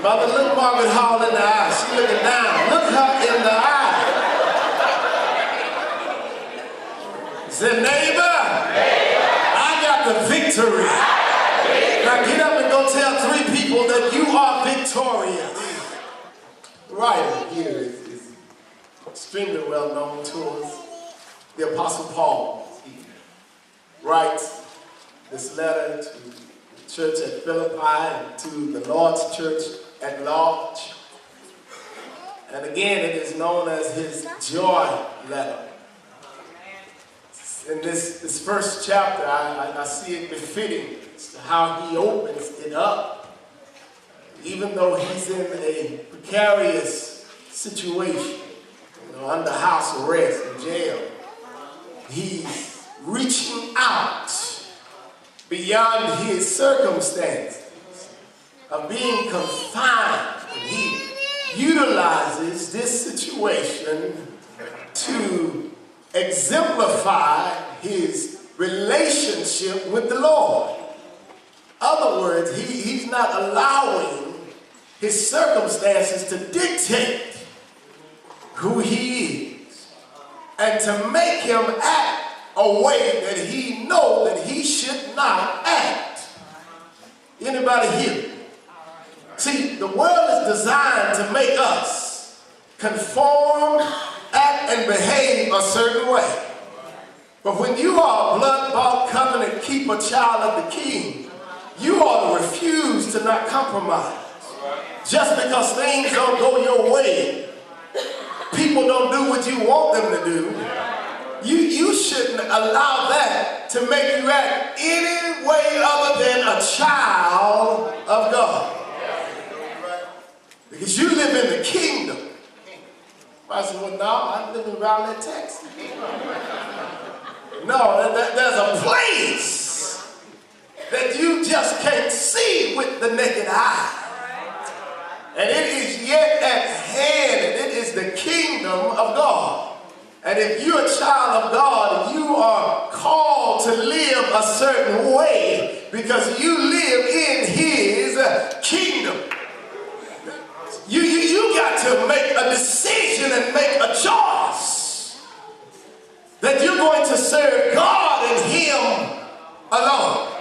Mother, look Margaret Hall in the eye. She looking down. Look her in the eye. Say, neighbor, I got the victory. Now get up and go tell 3 people that you are victorious. Writer here is extremely well known to us. The Apostle Paul. He writes this letter to the church at Philippi and to the Lord's church at large. And again, it is known as his joy letter. In this first chapter, I see it befitting as to how he opens it up. Even though he's in a precarious situation, under house arrest in jail, he's reaching out beyond his circumstances of being confined. And he utilizes this situation to exemplify his relationship with the Lord. In other words, he's not allowing his circumstances to dictate who he is and to make him act a way that he knows that he should not act. Anybody here? See, the world is designed to make us conform, act, and behave a certain way. But when you are a blood-bought covenant keeper, child of the King, you ought to refuse to not compromise. Just because things don't go your way, people don't do what you want them to do, you shouldn't allow that to make you act any way other than a child of God. Because you live in the kingdom. I said, well, no, I live in Raleigh, Texas. No, there's a place that you just can't see with the naked eye. And it is yet at hand, and it is the kingdom of God. And if you're a child of God, you are called to live a certain way because you live in his kingdom. You got to make a decision and make a choice that you're going to serve God and him alone.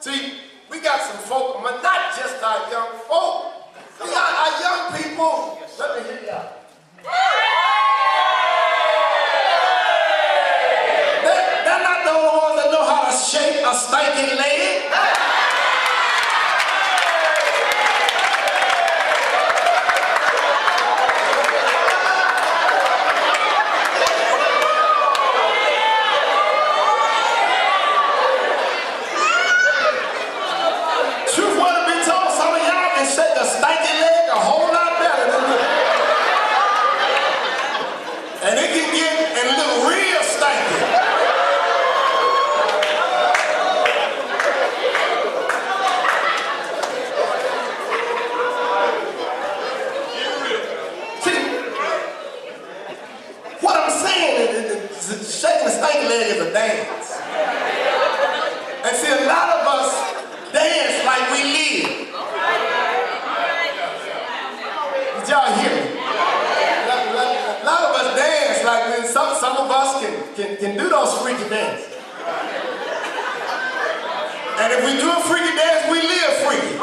See, we got some folk, but not just our young folk. We got our young people. Let me hear y'all. They're not the only ones that know how to shake a stinking leg. Shaking a stanky leg is a dance. And see, a lot of us dance like we live. Did y'all hear me? A lot of us dance like some of us can do those freaky dances. And if we do a freaky dance, we live freaky.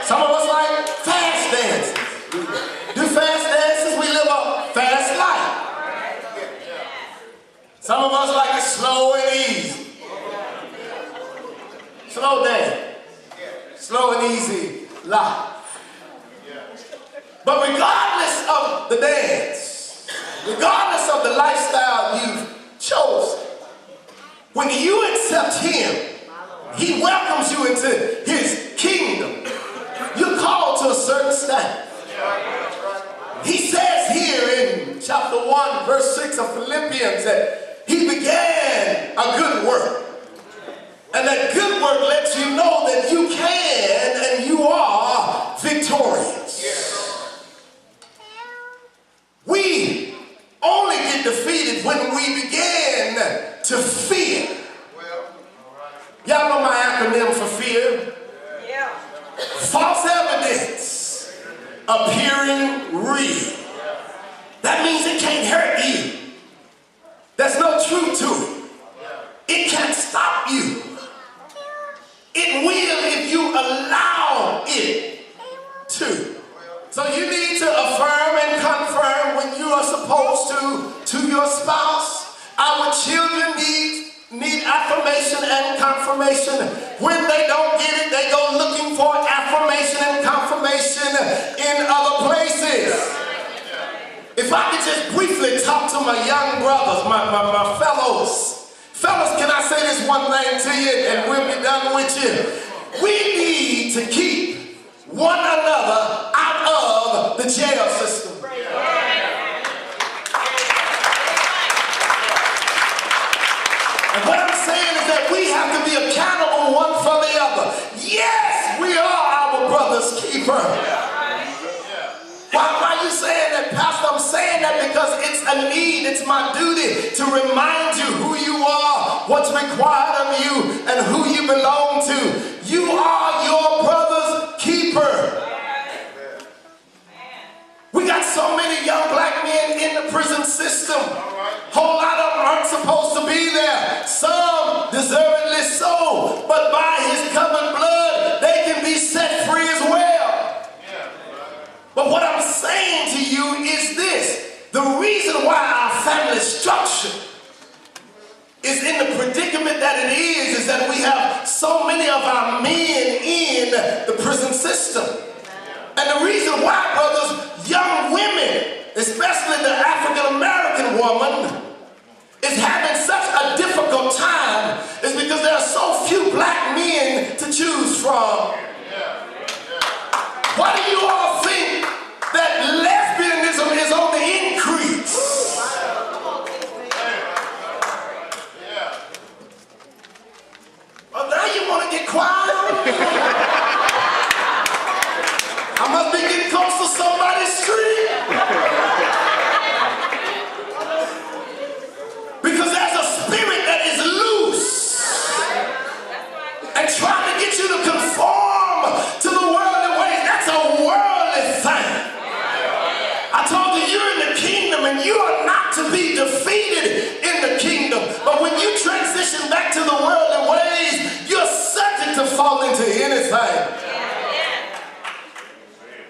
Some of us like fast dances. Do fast dances, we live a fast life. Some of us like it slow and easy. Slow dance. Slow and easy life. But regardless of the dance, regardless of the lifestyle you've chosen, when you accept him, he welcomes you into his kingdom. You're called to a certain standard. He says here in chapter 1, verse 6 of Philippians that he began a good work. And that good work lets you know that you can and you are victorious. We only defeated when we begin to fear. Y'all know my acronym for fear? Yeah. False evidence appearing real. That means it can't hurt you. There's no truth to it. It can't stop you. It will if you allow it to. So you need to affirm and confirm when you are supposed to your spouse. Our children need affirmation and confirmation. When they don't get it, they go looking for affirmation and confirmation in other places. If I could just briefly talk to my young brothers, my fellows. Fellas, can I say this one thing to you and we'll be done with you? We need to keep one another out of the jail system. And what I'm saying is that we have to be accountable one for the other. Yes, we are our brother's keeper. Why are you saying that, Pastor? I'm saying that because it's a need. It's my duty to remind you who you are, what's required of you, and who you belong to. You are your brother's keeper. We got so many young black men in the prison system. Whole lot of them aren't supposed to be there. Some deservedly so, but by his covered blood, they can be set free as well. But what I'm saying to you is this. The reason why our family structure is in the predicament that it is that we have so many of our men in the prison system. And the reason why, brothers, young women, especially the African-American woman, is having such a difficult time is because there are so few black men to choose from. Why do you all think that lesbianism is on the increase? Oh, now you want to get quiet? I must be getting close to somebody's street. Because there's a spirit that is loose and trying to get you to conform to the worldly ways. That's a worldly thing. I told you you're in the kingdom and you are not to be defeated in the kingdom. But when you transition back to the worldly ways, you're subject to fall into anything.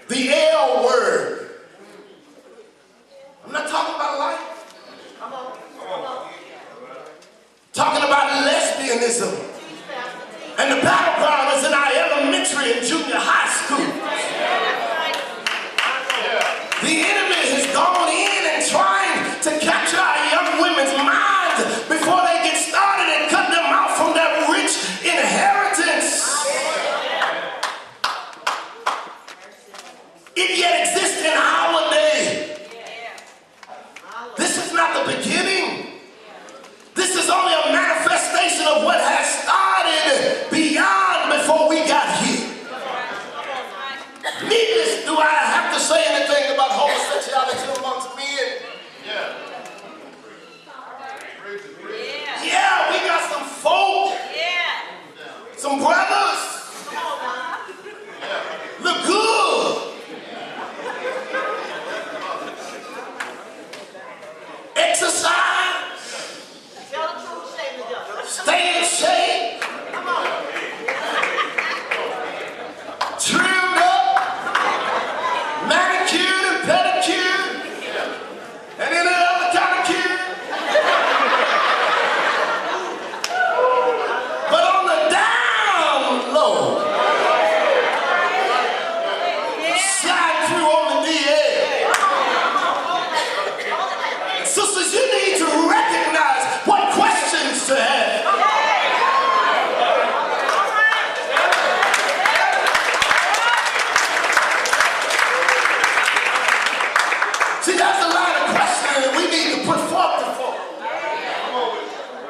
The L word. I'm not talking about life. Talking about lesbianism. And the battleground is in our elementary and junior high school. The enemy has gone in and trying to capture our young women's minds before they get started and cut them out from that rich inheritance. It yet exists in our day. This is not the beginning. This is only a manifestation of what has started beyond before we got here. Needless, do I have to say anything about homosexuality amongst men? Yeah, we got some folk, some brothers, look good. Exercise, stay in shape, trimmed up, manicured and pedicured, and any other kind of cure. But on the down low, slide through on the DL. Sisters, you need to recognize what questions to have. See, that's a lot of questions that we need to put forth to folk.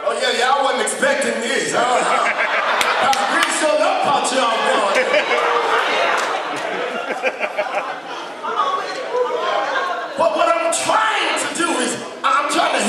Oh yeah, y'all wasn't expecting this. Pastor Green showed up out y'all boy. But what I'm trying to do is, I'm trying to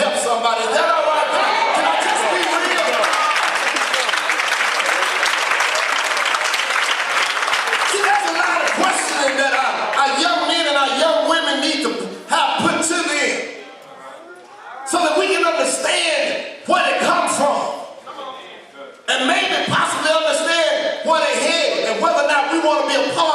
be a part